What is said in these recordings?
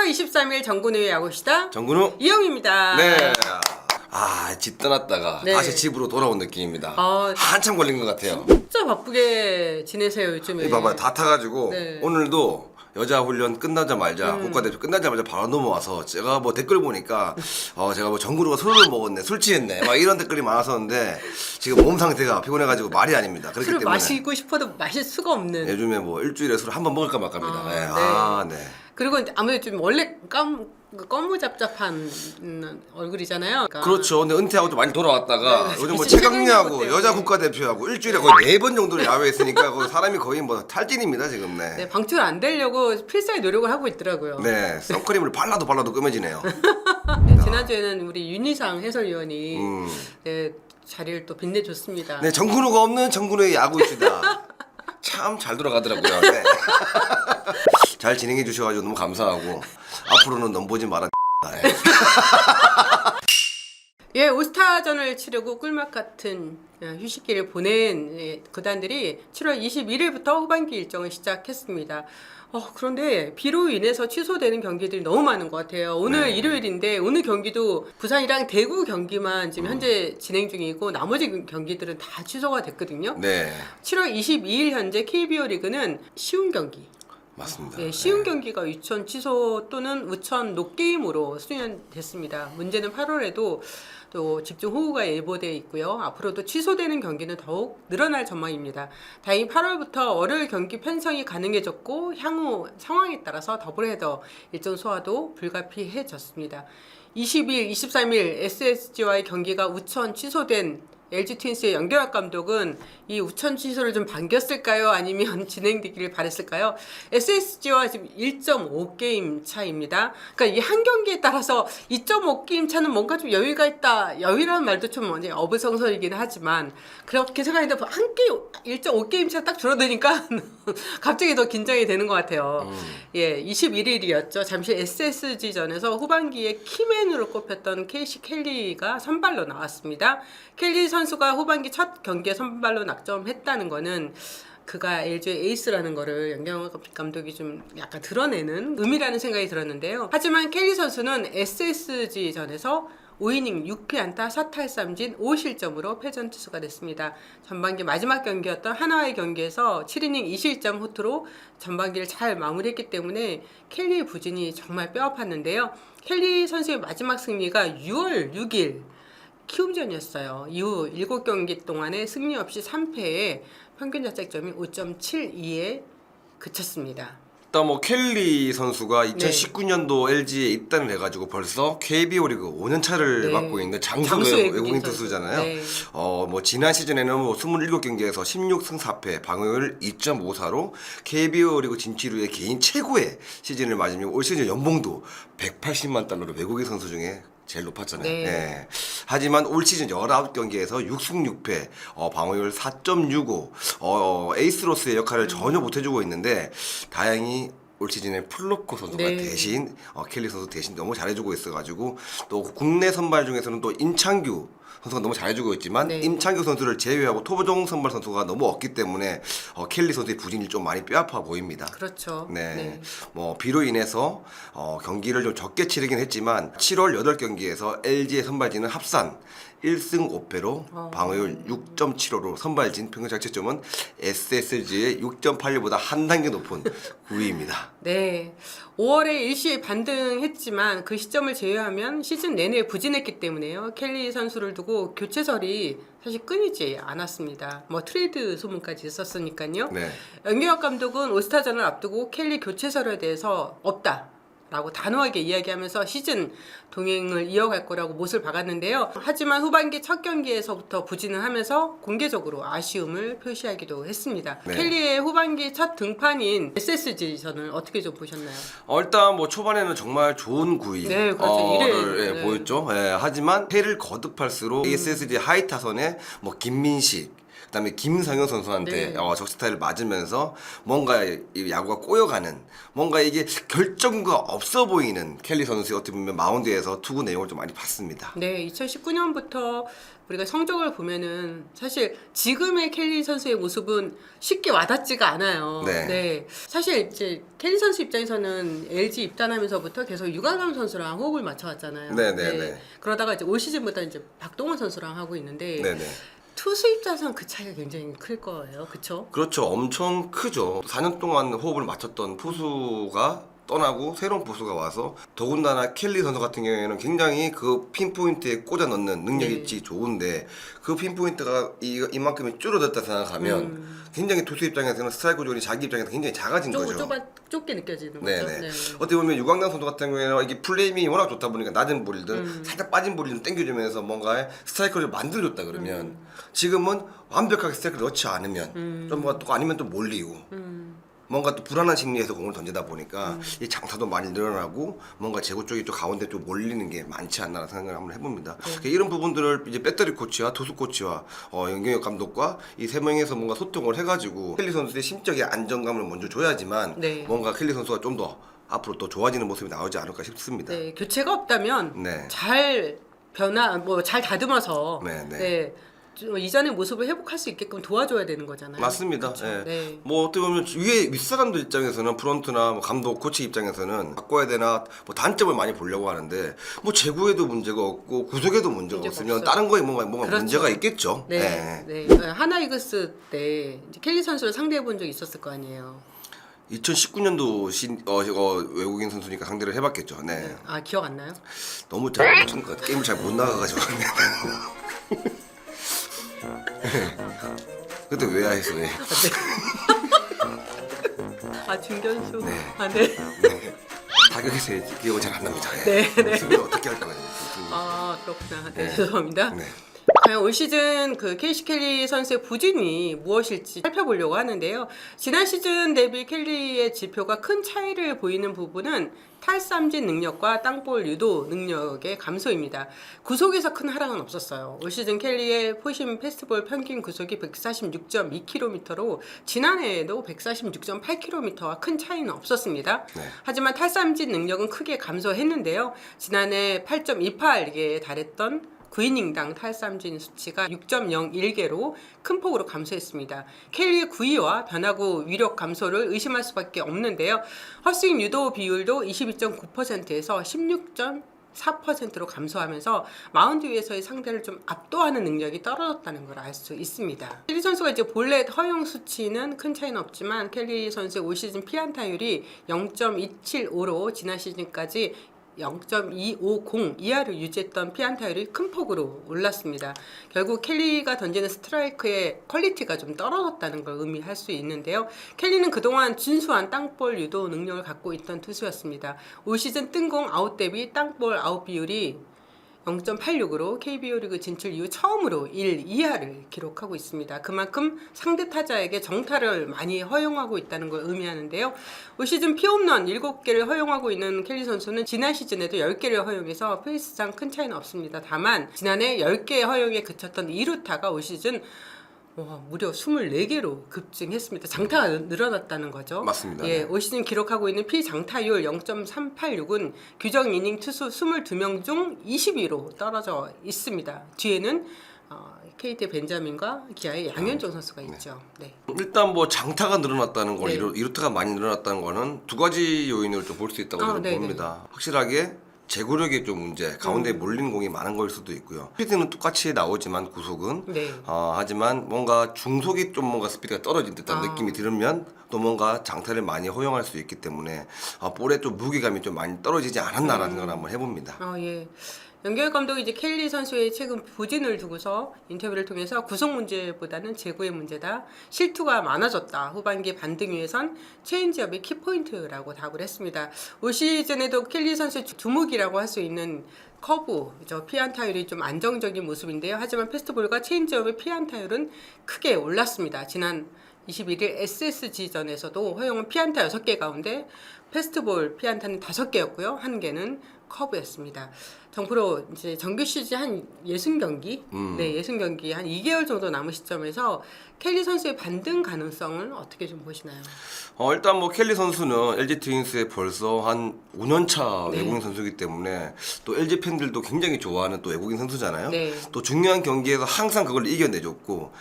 7월 23일 정근우의 야구시다. 정근우 이영입니다. 네. 집 떠났다가 네. 다시 집으로 돌아온 느낌입니다. 아, 한참 걸린 것 같아요. 진짜 바쁘게 지내세요 요즘에. 이 봐봐, 다 타가지고 네. 오늘도 여자 훈련 끝나자마자 국가대표 끝나자마자 바로 넘어와서 제가 뭐 댓글 보니까 제가 뭐 정근우가 술을 먹었네, 술 취했네, 막 이런 댓글이 많았었는데 지금 몸 상태가 피곤해가지고 말이 아닙니다. 그렇기 술을 때문에 마시고 싶어도 마실 수가 없는. 요즘에 뭐 일주일에 술 한 번 먹을까 말까입니다. 네. 그리고 아무래도 좀 원래 꺼무잡잡한 얼굴이잖아요. 그러니까. 그렇죠. 근데 은퇴하고 또 많이 돌아왔다가 네, 요즘 뭐 지금 최강야구 때문에. 여자 국가대표하고 일주일에 거의 4번 정도를 야외에 있으니까 거의 사람이 거의 뭐 탈진입니다 지금. 네. 네, 방출 안 되려고 필사의 노력을 하고 있더라고요. 네. 선크림을 발라도 끄매지네요. 네, 지난주에는 우리 윤희상 해설위원이 네, 자리를 또 빛내줬습니다. 네, 정근우가 없는 정근우의 야구입니다. 참 잘 돌아가더라고요. 네. 잘 진행해 주셔가지고 너무 감사하고 앞으로는 넘보지 마라. 네. 예, 올스타전을 치르고 꿀맛 같은 휴식기를 보낸 구단들이 7월 21일부터 후반기 일정을 시작했습니다. 그런데 비로 인해서 취소되는 경기들이 너무 많은 것 같아요. 오늘 네. 일요일인데 오늘 경기도 부산이랑 대구 경기만 지금 현재 진행 중이고 나머지 경기들은 다 취소가 됐거든요. 네. 7월 22일 현재 KBO 리그는 쉬운 경기. 맞습니다. 네, 쉬운 경기가 유천 취소 또는 우천 노게임으로 수년됐습니다. 문제는 8월에도 또 집중 호우가 예보돼 있고요. 앞으로도 취소되는 경기는 더욱 늘어날 전망입니다. 다행히 8월부터 월요일 경기 편성이 가능해졌고 향후 상황에 따라서 더블헤더 일정 소화도 불가피해졌습니다. 20일, 23일 SSG와의 경기가 우천 취소된 LG 트윈스의 연결학 감독은 이 우천 취소를 좀 반겼을까요? 아니면 진행되기를 바랬을까요? SSG와 지금 1.5게임 차입니다. 그러니까 이 한 경기에 따라서 2.5게임 차는 뭔가 좀 여유가 있다. 여유라는 말도 좀 어불성설이긴 하지만 그렇게 생각했는데 한 게임 1.5게임 차 딱 줄어드니까 갑자기 더 긴장이 되는 것 같아요. 예, 21일이었죠. 잠시 SSG전에서 후반기에 키맨으로 꼽혔던 케이시 켈리가 선발로 나왔습니다. 켈리 선수가 후반기 첫 경기에 선발로 낙점했다는 거는 그가 LG의 에이스라는 거를 연경학 감독이 좀 약간 드러내는 의미라는 생각이 들었는데요. 하지만 켈리 선수는 SSG전에서 5이닝 6피안타 4탈삼진 5실점으로 패전 투수가 됐습니다. 전반기 마지막 경기였던 하나와의 경기에서 7이닝 2실점 호투로 전반기를 잘 마무리했기 때문에 켈리의 부진이 정말 뼈아팠는데요. 켈리 선수의 마지막 승리가 6월 6일 키움전이었어요. 이후 7경기 동안에 승리 없이 3패에 평균 자책점이 5.72에 그쳤습니다. 일단 뭐 켈리 선수가 2019년도 LG에 입단을 해가지고 벌써 KBO 리그 5년 차를 맡고 있는 장수 외국인 투수잖아요. 네. 뭐 지난 시즌에는 뭐 27경기에서 16승 4패, 방어율 2.54로 KBO 리그 진출 후에 개인 최고의 시즌을 맞으며 올 시즌 연봉도 180만 달러로 외국인 선수 중에 제일 높았잖아요. 네. 네. 하지만 올 시즌 19경기에서 6승 6패, 방어율 4.65, 에이스로서의 역할을 전혀 못해주고 있는데 다행히 올 시즌에 플로코 선수가 네. 대신 켈리 선수 대신 너무 잘해주고 있어가지고 또 국내 선발 중에서는 또 임창규 선수가 너무 잘해주고 있지만 네. 임창규 선수를 제외하고 토보종 선발 선수가 너무 없기 때문에 켈리 선수의 부진이 좀 많이 뼈아파 보입니다. 그렇죠. 네. 네. 뭐 비로 인해서 경기를 좀 적게 치르긴 했지만 7월 8경기에서 LG의 선발진은 합산 1승 5패로 방어율 6.75로 선발진 평균 자책점은 SSG의 6.81보다 한 단계 높은 9위입니다. 네. 5월에 일시에 반등했지만 그 시점을 제외하면 시즌 내내 부진했기 때문에요. 켈리 선수를 두고 교체설이 사실 끊이지 않았습니다. 뭐 트레이드 소문까지 있었으니까요. 네. 연경학 감독은 올스타전을 앞두고 켈리 교체설에 대해서 없다 라고 단호하게 이야기하면서 시즌 동행을 이어갈 거라고 못을 박았는데요. 하지만 후반기 첫 경기에서부터 부진을 하면서 공개적으로 아쉬움을 표시하기도 했습니다. 네. 켈리의 후반기 첫 등판인 SSG전을 어떻게 좀 보셨나요? 일단 뭐 초반에는 정말 좋은 구위 네, 그렇죠. 를 보였죠. 하지만 해를 거듭할수록 SSG 하이 타선에 뭐 김민식 그다음에 김성현 선수한테 네. 적시타를 맞으면서 뭔가 이 야구가 꼬여가는 뭔가 이게 결정가 없어 보이는 켈리 선수의 어떻게 보면 마운드에서 투구 내용을 좀 많이 봤습니다. 네, 2019년부터 우리가 성적을 보면은 사실 지금의 켈리 선수의 모습은 쉽게 와닿지가 않아요. 네. 사실 이제 켈리 선수 입장에서는 LG 입단하면서부터 계속 유강남 선수랑 호흡을 맞춰왔잖아요. 네. 그러다가 이제 올 시즌부터 이제 박동원 선수랑 하고 있는데 네네. 투수 입장에서는 그 차이가 굉장히 클 거예요. 그렇죠? 그렇죠. 엄청 크죠. 4년 동안 호흡을 맞췄던 포수가 떠나고 새로운 포수가 와서 더군다나 켈리 선수 같은 경우에는 굉장히 그 핀포인트에 꽂아 넣는 능력이 네. 있지 좋은데 그 핀포인트가 이만큼이 줄어들었다 생각하면 굉장히 투수 입장에서는 스트라이크 존이 자기 입장에서 굉장히 작아진 거죠. 좁게 느껴지는 거죠. 네네. 네. 어떻게 보면 유광남 선수 같은 경우에는 이게 플레임이 워낙 좋다 보니까 낮은 볼이든 살짝 빠진 볼이든 땡겨주면서 뭔가 스트라이크를 만들어줬다 그러면 지금은 완벽하게 스트라이크를 넣지 않으면 좀 뭔가 또 아니면 또 몰리고 뭔가 또 불안한 심리에서 공을 던지다 보니까 이 장타도 많이 늘어나고 뭔가 제구 쪽이 또 가운데 좀 몰리는 게 많지 않나라는 생각을 한번 해봅니다. 그러니까 이런 부분들을 이제 배터리 코치와 투수 코치와 연경혁 감독과 이 세 명에서 뭔가 소통을 해가지고 켈리 선수의 심적인 안정감을 먼저 줘야지만 네. 뭔가 켈리 선수가 좀 더 앞으로 또 좋아지는 모습이 나오지 않을까 싶습니다. 네, 교체가 없다면 네. 잘 잘 다듬어서 네. 좀 이전의 모습을 회복할 수 있게끔 도와줘야 되는 거잖아요. 맞습니다. 그쵸? 예. 네. 뭐 어떻게 보면 위에 윗사람들 입장에서는 프런트나 뭐 감독, 코치 입장에서는 바꿔야 되나 뭐 단점을 많이 보려고 하는데 뭐 제구에도 문제가 없고 구속에도 문제가 없으면 없어요. 다른 거에 뭔가 그렇죠. 문제가 있겠죠. 네. 예. 네. 하나 이글스 때 이제 켈리 선수를 상대해 본 적이 있었을 거 아니에요. 2019년도 외국인 선수니까 상대를 해봤겠죠. 네. 아, 기억 안 나요? 너무 잘 게임을 잘 못 나가가지고. 그때 왜 해서 왜? 아, 중견수. 네. 아, 네. 타격에서 기억이 잘 안 납니다. 예. 네. 수비를 어떻게 할까? 아, 그렇구나. 네, 네. 죄송합니다. 네. 과연 올 시즌 그 케이시 켈리 선수의 부진이 무엇일지 살펴보려고 하는데요. 지난 시즌 대비 켈리의 지표가 큰 차이를 보이는 부분은 탈삼진 능력과 땅볼 유도 능력의 감소입니다. 구속에서 큰 하락은 없었어요. 올 시즌 켈리의 포심 패스트볼 평균 구속이 146.2km로 지난해에도 146.8km와 큰 차이는 없었습니다. 네. 하지만 탈삼진 능력은 크게 감소했는데요. 지난해 8.28에 달했던 9이닝당 탈삼진 수치가 6.01개로 큰 폭으로 감소했습니다. 켈리의 구위와 변화구 위력 감소를 의심할 수밖에 없는데요. 헛스윙 유도 비율도 22.9%에서 16.4%로 감소하면서 마운드 위에서의 상대를 좀 압도하는 능력이 떨어졌다는 걸 알 수 있습니다. 켈리 선수가 이제 볼넷 허용 수치는 큰 차이는 없지만 켈리 선수의 올 시즌 피안타율이 0.275로 지난 시즌까지 0.250 이하를 유지했던 피안타율이 큰 폭으로 올랐습니다. 결국 켈리가 던지는 스트라이크의 퀄리티가 좀 떨어졌다는 걸 의미할 수 있는데요. 켈리는 그동안 준수한 땅볼 유도 능력을 갖고 있던 투수였습니다. 올 시즌 뜬공 아웃 대비 땅볼 아웃 비율이 0.86으로 KBO 리그 진출 이후 처음으로 1 이하를 기록하고 있습니다. 그만큼 상대 타자에게 정타를 많이 허용하고 있다는 걸 의미하는데요. 올 시즌 피홈런 7개를 허용하고 있는 켈리 선수는 지난 시즌에도 10개를 허용해서 페이스상 큰 차이는 없습니다. 다만 지난해 10개의 허용에 그쳤던 2루타가 올 시즌 무려 24개로 급증했습니다. 장타가 늘어났다는 거죠. 맞습니다. 예, 올 시즌 기록하고 있는 피장타율 0.386은 규정 이닝 투수 22명 중 20위로 떨어져 있습니다. 뒤에는 KT 벤자민과 기아의 양현종 선수가 있죠. 네. 일단 뭐 장타가 늘어났다는 거, 네. 이루타가 많이 늘어났다는 거는 두 가지 요인을 좀 볼 수 있다고 저는 네네. 봅니다. 확실하게 제구력이 좀 문제, 가운데 몰리는 공이 많은 걸 수도 있고요. 스피드는 똑같이 나오지만 구속은 네. 하지만 뭔가 중속이 좀 뭔가 스피드가 떨어진 듯한 느낌이 들으면 또 뭔가 장타를 많이 허용할 수 있기 때문에 볼에 좀 무게감이 좀 많이 떨어지지 않았나라는 걸 한번 해봅니다. 예. 연결 감독이 이제 켈리 선수의 최근 부진을 두고서 인터뷰를 통해서 구속 문제보다는 제구의 문제다. 실투가 많아졌다. 후반기 반등 위해선 체인지업이 키포인트라고 답을 했습니다. 올 시즌에도 켈리 선수의 두목이라고 할 수 있는 커브, 피안타율이 좀 안정적인 모습인데요. 하지만 패스트볼과 체인지업의 피안타율은 크게 올랐습니다. 지난 21일 SSG전에서도 허용은 피안타 6개 가운데 패스트볼 피안타는 5개였고요. 1개는 커브였습니다. 정프로 이제 정규 시즌 한 60경기, 네, 60경기 한 2개월 정도 남은 시점에서 켈리 선수의 반등 가능성을 어떻게 좀 보시나요? 일단 뭐 켈리 선수는 LG 트윈스에 벌써 한 5년차 네. 외국인 선수이기 때문에 또 LG 팬들도 굉장히 좋아하는 또 외국인 선수잖아요. 네. 또 중요한 경기에서 항상 그걸 이겨내줬고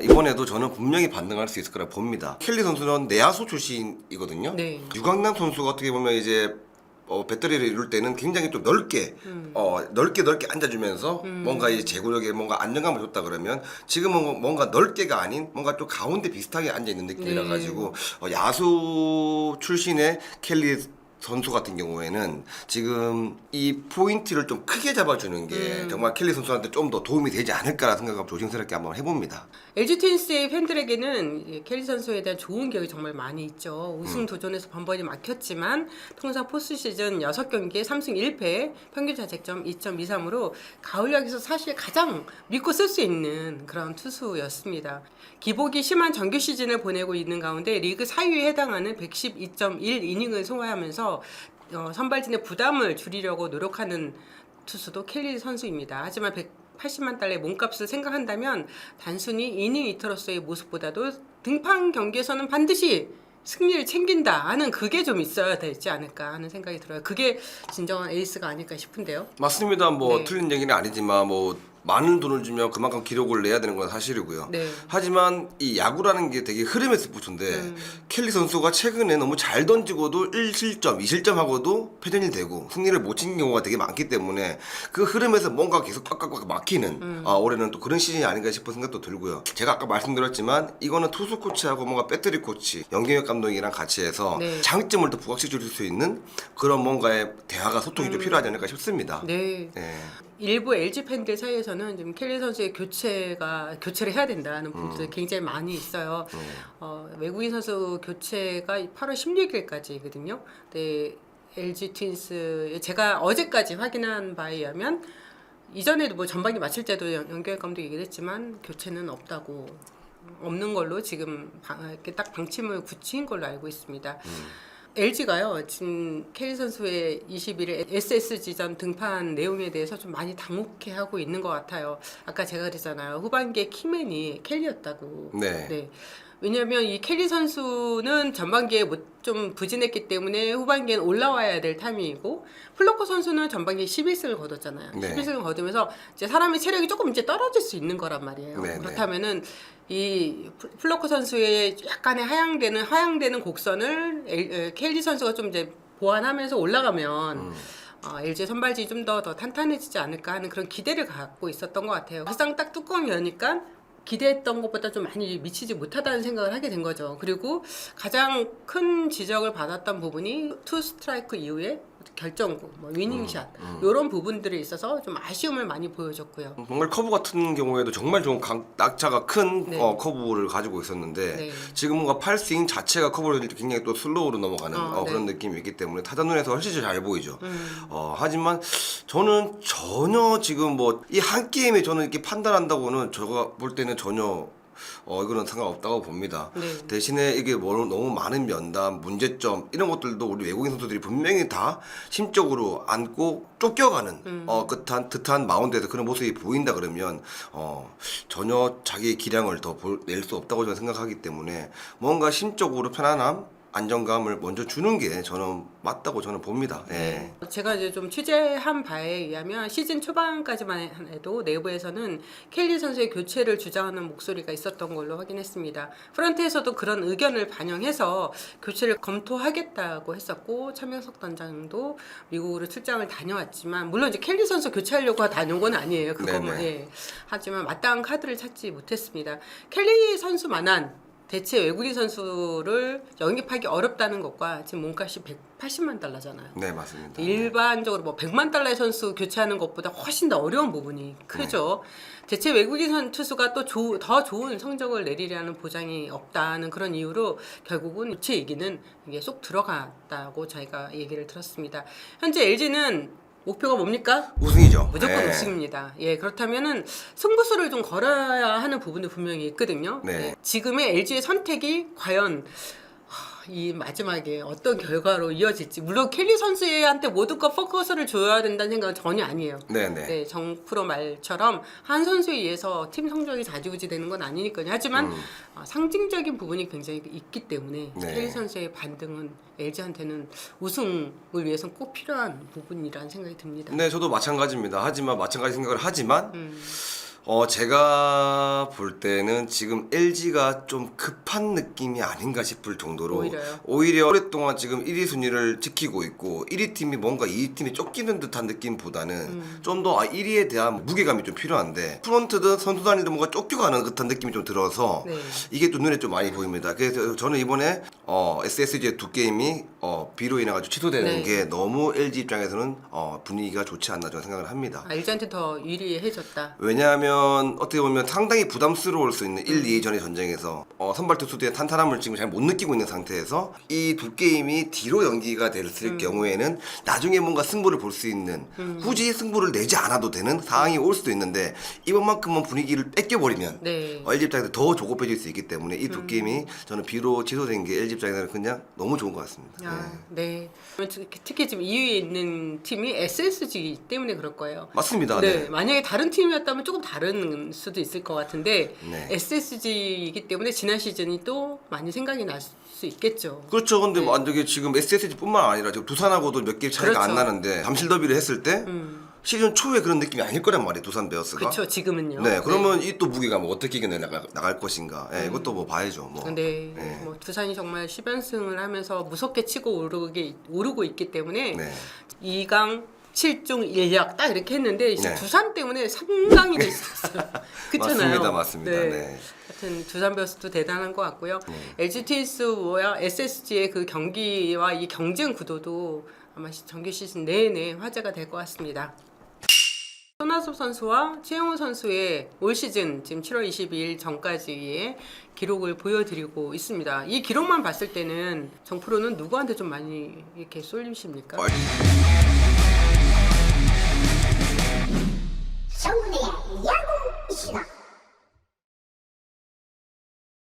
이번에도 저는 분명히 반등할 수 있을 거라 봅니다. 켈리 선수는 내야수 출신이거든요. 네. 유강남 선수가 어떻게 보면 이제 배터리를 이룰 때는 굉장히 좀 넓게 넓게 앉아주면서 뭔가 이 제구력에 뭔가 안정감을 줬다 그러면 지금은 뭔가 넓게가 아닌 뭔가 좀 가운데 비슷하게 앉아 있는 느낌이라 네. 가지고 야수 출신의 켈리 선수 같은 경우에는 지금 이 포인트를 좀 크게 잡아주는 게 정말 켈리 선수한테 좀 더 도움이 되지 않을까라는 생각을 조심스럽게 한번 해봅니다. LG 트윈스의 팬들에게는 이 켈리 선수에 대한 좋은 기억이 정말 많이 있죠. 우승 도전에서 번번이 막혔지만 통상 포스트 시즌 6경기에 3승 1패, 평균 자책점 2.23으로 가을 야구에서 사실 가장 믿고 쓸 수 있는 그런 투수였습니다. 기복이 심한 정규 시즌을 보내고 있는 가운데 리그 4위에 해당하는 112.1이닝을 소화하면서 선발진의 부담을 줄이려고 노력하는 투수도 켈리 선수입니다. 하지만 180만 달러의 몸값을 생각한다면 단순히 이닝 히터로서의 모습보다도 등판 경기에서는 반드시 승리를 챙긴다 하는 그게 좀 있어야 되지 않을까 하는 생각이 들어요. 그게 진정한 에이스가 아닐까 싶은데요. 맞습니다. 뭐 네. 틀린 얘기는 아니지만 뭐 많은 돈을 주면 그만큼 기록을 내야 되는 건 사실이고요. 네. 하지만 이 야구라는 게 되게 흐름의 스포츠인데 켈리 선수가 최근에 너무 잘 던지고도 1실점, 2실점하고도 패전이 되고 승리를 못 챙긴 경우가 되게 많기 때문에 그 흐름에서 뭔가 계속 꽉꽉꽉 막히는 올해는 또 그런 시즌이 아닌가 싶은 생각도 들고요. 제가 아까 말씀드렸지만 이거는 투수 코치하고 뭔가 배터리 코치, 연경혁 감독이랑 같이 해서 네. 장점을 더 부각시켜 줄 수 있는 그런 뭔가의 대화가 소통이 좀 필요하지 않을까 싶습니다. 네. 네. 일부 LG 팬들 사이에서는 지금 켈리 선수의 교체를 해야 된다는 분들이 굉장히 많이 있어요. 외국인 선수 교체가 8월 16일까지거든요. 네, LG 트윈스 제가 어제까지 확인한 바에 의하면 이전에도 뭐 전반기 마칠 때도 연결 감독이 얘기를 했지만 교체는 없는 걸로 지금 이렇게 딱 방침을 굳힌 걸로 알고 있습니다. LG가요 지금 켈리 선수의 21일 SSG전 등판 내용에 대해서 좀 많이 당혹해하고 있는 것 같아요. 아까 제가 그랬잖아요. 후반기에 키맨이 켈리였다고. 네. 왜냐하면 이 켈리 선수는 전반기에 좀 부진했기 때문에 후반기에는 올라와야 될 타이밍이고 플로커 선수는 전반기에 11승을 거뒀잖아요. 네. 11승을 거두면서 이제 사람의 체력이 조금 이제 떨어질 수 있는 거란 말이에요. 네, 그렇다면은 이 플로커 선수의 약간의 하향되는 곡선을 켈리 선수가 좀 이제 보완하면서 올라가면 LG 선발진이 좀 더 탄탄해지지 않을까 하는 그런 기대를 갖고 있었던 것 같아요. 막상 딱 뚜껑이 여니까 기대했던 것보다 좀 많이 미치지 못하다는 생각을 하게 된 거죠. 그리고 가장 큰 지적을 받았던 부분이 투 스트라이크 이후에 결정구, 위닝샷 이런 부분들에 있어서 좀 아쉬움을 많이 보여줬고요. 정말 커브 같은 경우에도 정말 좋은 낙차가 큰 네. 커브를 가지고 있었는데 네. 지금 뭔가 팔스윙 자체가 커브를 굉장히 또 슬로우로 넘어가는 네. 그런 느낌이 있기 때문에 타자 눈에서 훨씬 잘 보이죠. 하지만 저는 전혀 지금 뭐 이 한 게임에 저는 이렇게 판단한다고는 제가 볼 때는 전혀 이거는 상관없다고 봅니다. 네. 대신에 이게 뭐 너무 많은 면담, 문제점 이런 것들도 우리 외국인 선수들이 분명히 다 심적으로 안고 쫓겨가는 듯한 마운드에서 그런 모습이 보인다 그러면 전혀 자기의 기량을 더 낼 수 없다고 저는 생각하기 때문에 뭔가 심적으로 편안함, 안정감을 먼저 주는 게 저는 맞다고 저는 봅니다. 예. 제가 이제 좀 취재한 바에 의하면 시즌 초반까지만 해도 내부에서는 켈리 선수의 교체를 주장하는 목소리가 있었던 걸로 확인했습니다. 프런트에서도 그런 의견을 반영해서 교체를 검토하겠다고 했었고 차명석 단장도 미국으로 출장을 다녀왔지만 물론 이제 켈리 선수 교체하려고 다녀온 건 아니에요. 그것만 예. 하지만 마땅한 카드를 찾지 못했습니다. 켈리 선수만한 대체 외국인 선수를 영입하기 어렵다는 것과 지금 몸값이 180만 달러잖아요. 네, 맞습니다. 일반적으로 뭐 100만 달러의 선수 교체하는 것보다 훨씬 더 어려운 부분이 크죠. 대체 외국인 투수가 또 더 좋은 성적을 내리려는 보장이 없다는 그런 이유로 결국은 교체 얘기는 이게 쏙 들어갔다고 저희가 얘기를 들었습니다. 현재 LG는 목표가 뭡니까? 우승이죠. 무조건 네. 우승입니다. 예, 그렇다면은 승부수를 좀 걸어야 하는 부분도 분명히 있거든요. 네. 예, 지금의 LG의 선택이 과연 이 마지막에 어떤 결과로 이어질지 물론 켈리 선수한테 모든 것 포커스를 줘야 된다는 생각은 전혀 아니에요. 네네. 네, 정프로 말처럼 한 선수에 의해서 팀 성적이 좌지우지되는 건 아니니까요. 하지만 상징적인 부분이 굉장히 있기 때문에 네. 켈리 선수의 반등은 LG한테는 우승을 위해서는 꼭 필요한 부분이라는 생각이 듭니다. 네, 저도 마찬가지입니다. 하지만 마찬가지 생각을 하지만 제가 볼 때는 지금 LG가 좀 급한 느낌이 아닌가 싶을 정도로 오히려요? 오히려 오랫동안 지금 1위 순위를 지키고 있고 1위 팀이 뭔가 2위 팀이 쫓기는 듯한 느낌보다는 좀 더 1위에 대한 무게감이 좀 필요한데 프론트든 선수단이든 뭔가 쫓겨가는 듯한 느낌이 좀 들어서 네. 이게 또 눈에 좀 많이 보입니다. 그래서 저는 이번에 SSG의 두 게임이 비로 인해 가지고 취소되는 네. 게 너무 LG 입장에서는 분위기가 좋지 않나 저는 생각을 합니다. LG한테 더 유리해졌다. 왜냐하면 어떻게 보면 상당히 부담스러울 수 있는 1, 2전의 전쟁에서 선발 투수들의 탄탄함을 지금 잘 못 느끼고 있는 상태에서 이 두 게임이 뒤로 연기가 됐을 경우에는 나중에 뭔가 승부를 볼 수 있는 굳이 승부를 내지 않아도 되는 상황이 올 수도 있는데 이번만큼은 분위기를 뺏겨버리면 네. LG 입장에서 더 조급해질 수 있기 때문에 이 두 게임이 저는 비로 취소된 게 LG 입장에서는 그냥 너무 좋은 것 같습니다. 아, 네. 특히 지금 2위에 있는 팀이 SSG이기 때문에 그럴 거예요. 맞습니다. 네. 네. 만약에 다른 팀이었다면 조금 다른 수도 있을 것 같은데 네. SSG이기 때문에 지난 시즌이 또 많이 생각이 날 수 있겠죠. 그렇죠. 근데 네. 만약에 지금 SSG뿐만 아니라 지금 두산하고도 몇 개 차이가 그렇죠. 안 나는데 잠실 더비를 했을 때 시즌 초에 그런 느낌이 아닐 거란 말이에요. 두산 베어스가. 그렇죠. 지금은요. 네, 그러면 이 또 무게가 뭐 어떻게 이겨 나갈 것인가. 네, 이것도 뭐 봐야죠. 뭐. 근데 네. 뭐 두산이 정말 10연승을 하면서 무섭게 치고 오르고 있기 때문에 네. 2강 7중 1약 딱 이렇게 했는데 이제 네. 두산 때문에 3강이 될 수 있어요. 그렇잖아요. 맞습니다. 네. 하여튼 두산 베어스도 대단한 것 같고요. 네. LG 트윈스와 SSG의 그 경기와 이 경쟁 구도도 아마 정규 시즌 내내 화제가 될 것 같습니다. 손아섭 선수와 최영호 선수의 올 시즌 지금 7월 22일 전까지의 기록을 보여드리고 있습니다. 이 기록만 봤을 때는 정프로는 누구한테 좀 많이 이렇게 쏠리십니까?